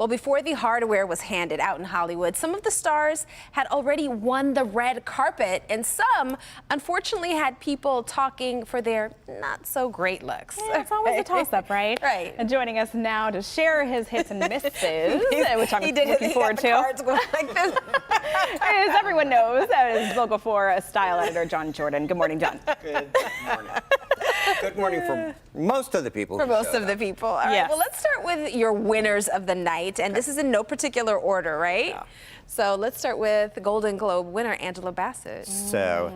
Well, before the hardware was handed out in Hollywood, some of the stars had already won the red carpet, and some, unfortunately, had people talking for their not-so-great looks. Yeah, it's always a toss-up, right? Right. And joining us now to share his hits and misses, which I'm looking forward to, cards going like this. as everyone knows, is Vocal 4 style editor John Jordan. Good morning, John. Good morning. Good morning for most of the people. For most of the people. All right, Yes. well, let's start with your winners of the night. And this is in no particular order, right? Yeah. So let's start with the Golden Globe winner, Angela Bassett. So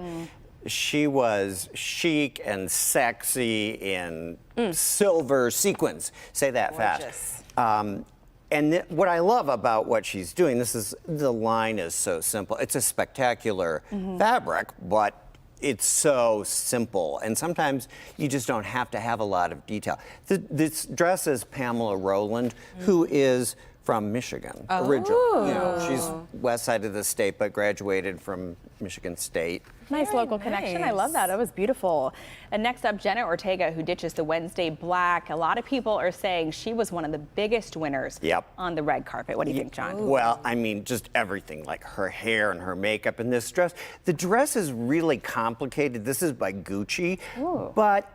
she was chic and sexy in silver sequins. Say that Gorgeous. fast. And what I love about what she's doing, the line is so simple. It's a spectacular fabric, but it's so simple, and sometimes you just don't have to have a lot of detail. This dress is Pamela Rowland, who is from Michigan, originally. You know, she's west side of the state, but graduated from Michigan State. Nice Very local connection. I nice. love that. It was beautiful. And next up, Jenna Ortega, who ditches the Wednesday black. A lot of people are saying she was one of the biggest winners on the red carpet. What do you think, John? Well, I mean, just everything, like her hair and her makeup and this dress. The dress is really complicated. This is by Gucci, but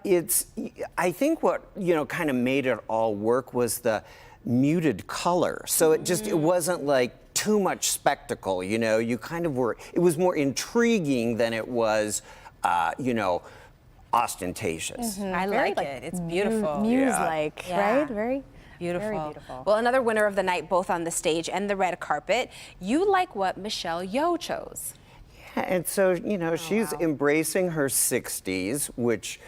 I think what, kind of made it all work was the muted color. So it wasn't like too much spectacle, you kind of were, it was more intriguing than it was, ostentatious. I like it. It's beautiful. Muse-like, Yeah. right? Very Beautiful. Very beautiful. Well, another winner of the night, both on the stage and the red carpet. You like what Michelle Yeoh chose. Yeah, and so, she's embracing her 60s, which,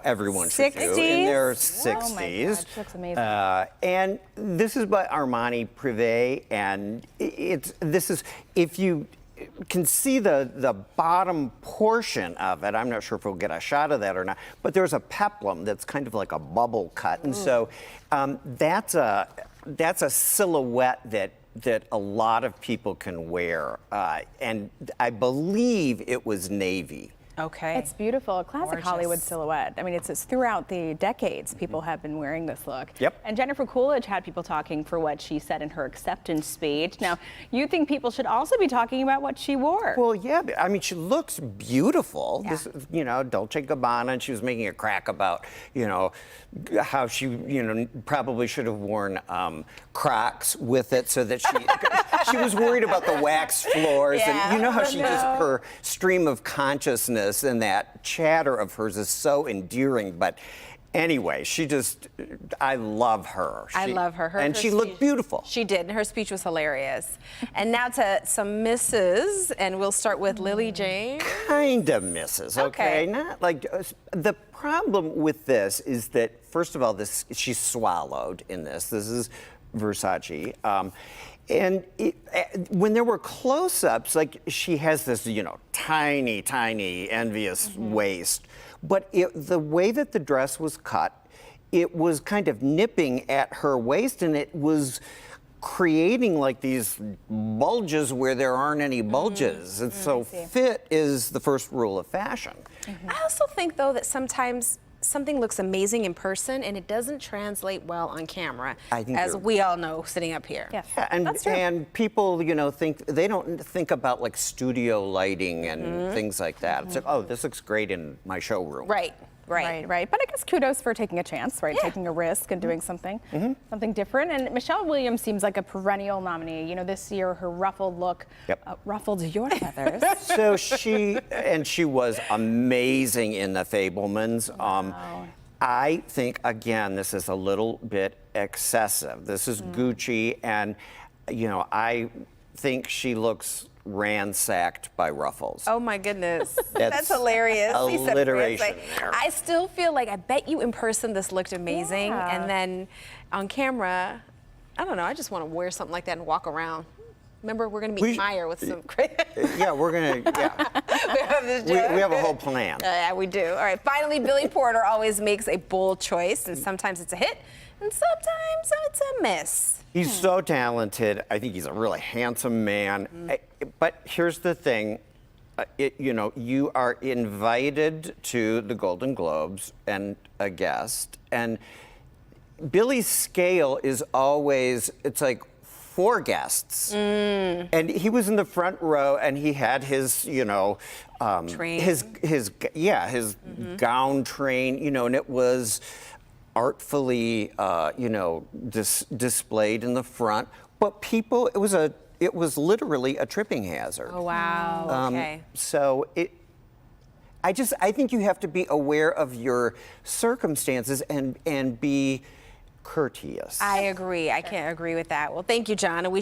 everyone should do in their 60s. Oh my God, she looks amazing. And this is by Armani Privé, and if you can see the bottom portion of it, I'm not sure if we'll get a shot of that or not, but there's a peplum that's kind of like a bubble cut, and so that's a silhouette that a lot of people can wear, and I believe it was navy. Okay. It's beautiful, a classic Gorgeous. Hollywood silhouette. I mean, it's throughout the decades people have been wearing this look. Yep. And Jennifer Coolidge had people talking for what she said in her acceptance speech. Now, you think people should also be talking about what she wore? Well, yeah, I mean, she looks beautiful. Yeah. This, Dolce & Gabbana, and she was making a crack about, how she, probably should have worn Crocs with it so that she was worried about the wax floors. Yeah. And how she just, her stream of consciousness and that chatter of hers is so endearing. But anyway, I love her. I love her. And her she looked speech- beautiful. She did, and her speech was hilarious. And now to some misses, and we'll start with Lily James. Kind of misses, okay? Not like the problem with this is that, first of all, she's swallowed in this. This is Versace. And when there were close-ups, like she has this, tiny, tiny, envious waist. But the way that the dress was cut, it was kind of nipping at her waist, and it was creating like these bulges where there aren't any bulges. And so fit is the first rule of fashion. I also think, though, that sometimes something looks amazing in person and it doesn't translate well on camera, as we all know sitting up here. Yes. Yeah, and, That's true. and people, they don't think about like studio lighting and things like that. It's like, oh, this looks great in my showroom. Right. Right. But I guess kudos for taking a chance, right? Yeah. Taking a risk and doing something different. And Michelle Williams seems like a perennial nominee. This year, her ruffled look ruffled your feathers. So she was amazing in The Fabelmans. I think, again, this is a little bit excessive. This is Gucci, and, I think she looks ransacked by ruffles. Oh my goodness. That's hilarious. Alliteration there. I still feel like, I bet you in person this looked amazing, Yeah. and then on camera, I don't know, I just want to wear something like that and walk around. Remember, we're going to meet Meyer with some Yeah, we're going to, we have a whole plan. Yeah, we do. All right, finally, Billy Porter always makes a bold choice, and sometimes it's a hit, and sometimes it's a miss. He's so talented. I think he's a really handsome man. But here's the thing. You are invited to the Golden Globes and a guest, and Billy's scale is always, it's like, 4 guests, and he was in the front row, and he had his, Train. his gown train, and it was artfully, displayed in the front. But people, it was literally a tripping hazard. Oh, wow. Okay. So I think you have to be aware of your circumstances and be courteous. I agree. I can't agree with that. Well, thank you, John. And we